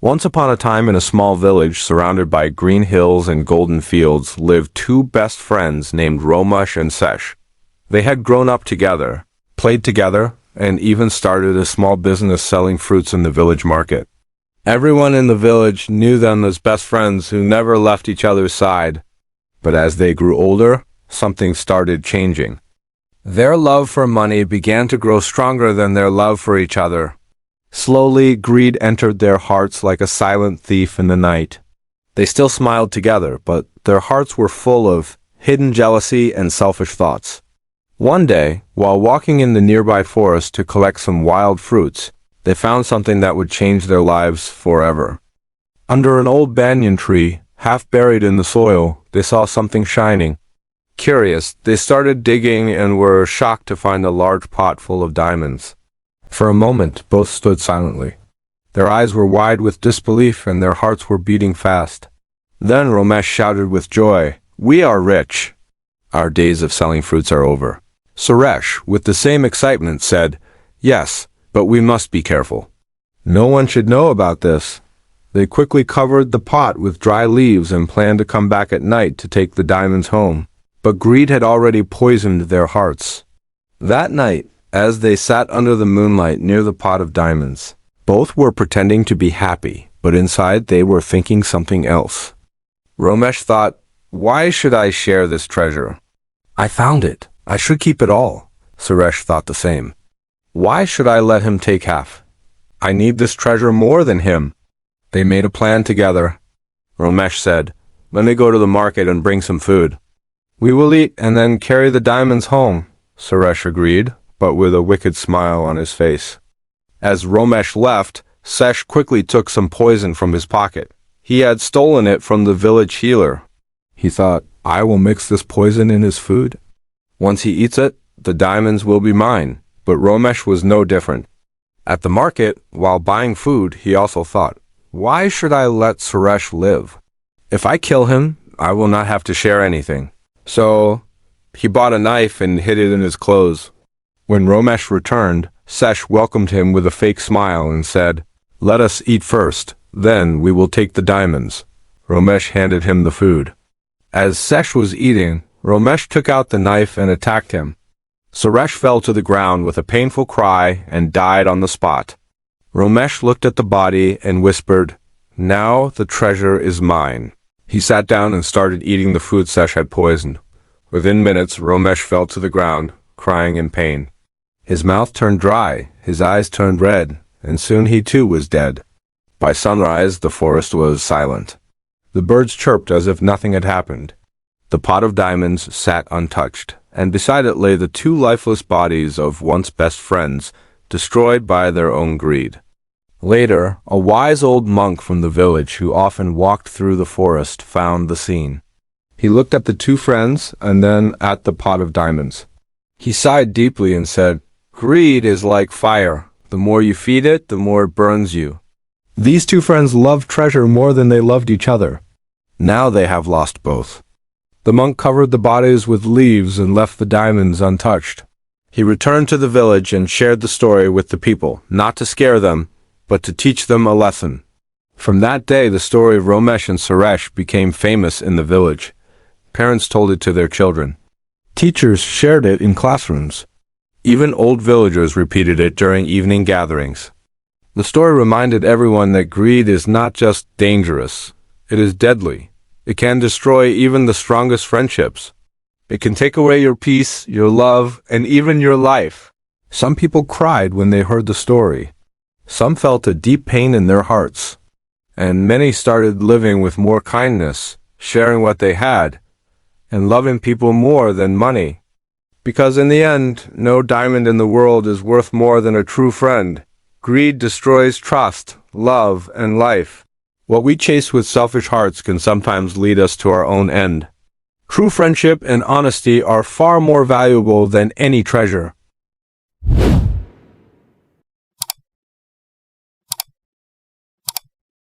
Once upon a time in a small village surrounded by green hills and golden fields lived two best friends named Romesh and Suresh. They had grown up together, played together, and even started a small business selling fruits in the village market. Everyone in the village knew them as best friends who never left each other's side. But as they grew older, something started changing. Their love for money began to grow stronger than their love for each other. Slowly, greed entered their hearts like a silent thief in the night. They still smiled together, but their hearts were full of hidden jealousy and selfish thoughts. One day, while walking in the nearby forest to collect some wild fruits, they found something that would change their lives forever. Under an old banyan tree, half buried in the soil, they saw something shining. Curious, they started digging and were shocked to find a large pot full of diamonds. For a moment, both stood silently. Their eyes were wide with disbelief and their hearts were beating fast. Then Romesh shouted with joy, "We are rich! Our days of selling fruits are over." Suresh, with the same excitement, said, "Yes, but we must be careful. No one should know about this." They quickly covered the pot with dry leaves and planned to come back at night to take the diamonds home. But greed had already poisoned their hearts. That night, as they sat under the moonlight near the pot of diamonds, both were pretending to be happy, but inside they were thinking something else. Romesh thought, "Why should I share this treasure? I found it. I should keep it all." Suresh thought the same. "Why should I let him take half? I need this treasure more than him." They made a plan together. Romesh said, "Let me go to the market and bring some food. We will eat and then carry the diamonds home." Suresh agreed, but with a wicked smile on his face. As Romesh left, Suresh quickly took some poison from his pocket. He had stolen it from the village healer. He thought, "I will mix this poison in his food. Once he eats it, the diamonds will be mine." But Romesh was no different. At the market, while buying food, he also thought, "Why should I let Suresh live? If I kill him, I will not have to share anything." So he bought a knife and hid it in his clothes. When Romesh returned, Suresh welcomed him with a fake smile and said, "Let us eat first, then we will take the diamonds." Romesh handed him the food. As Suresh was eating, Romesh took out the knife and attacked him. Suresh fell to the ground with a painful cry and died on the spot. Romesh looked at the body and whispered, "Now the treasure is mine." He sat down and started eating the food Suresh had poisoned. Within minutes, Romesh fell to the ground, crying in pain. His mouth turned dry, his eyes turned red, and soon he too was dead. By sunrise, the forest was silent. The birds chirped as if nothing had happened. The pot of diamonds sat untouched, and beside it lay the two lifeless bodies of once best friends, destroyed by their own greed. Later, a wise old monk from the village who often walked through the forest found the scene. He looked at the two friends and then at the pot of diamonds. He sighed deeply and said, "Greed is like fire. The more you feed it, the more it burns you." These two friends loved treasure more than they loved each other. Now they have lost both. The monk covered the bodies with leaves and left the diamonds untouched. He returned to the village and shared the story with the people, not to scare them, but to teach them a lesson. From that day, the story of Romesh and Suresh became famous in the village. Parents told it to their children. Teachers shared it in classrooms. Even old villagers repeated it during evening gatherings. The story reminded everyone that greed is not just dangerous, it is deadly. It can destroy even the strongest friendships. It can take away your peace, your love, and even your life. Some people cried when they heard the story. Some felt a deep pain in their hearts. And many started living with more kindness, sharing what they had, and loving people more than money. Because in the end, no diamond in the world is worth more than a true friend. Greed destroys trust, love, and life. What we chase with selfish hearts can sometimes lead us to our own end. True friendship and honesty are far more valuable than any treasure.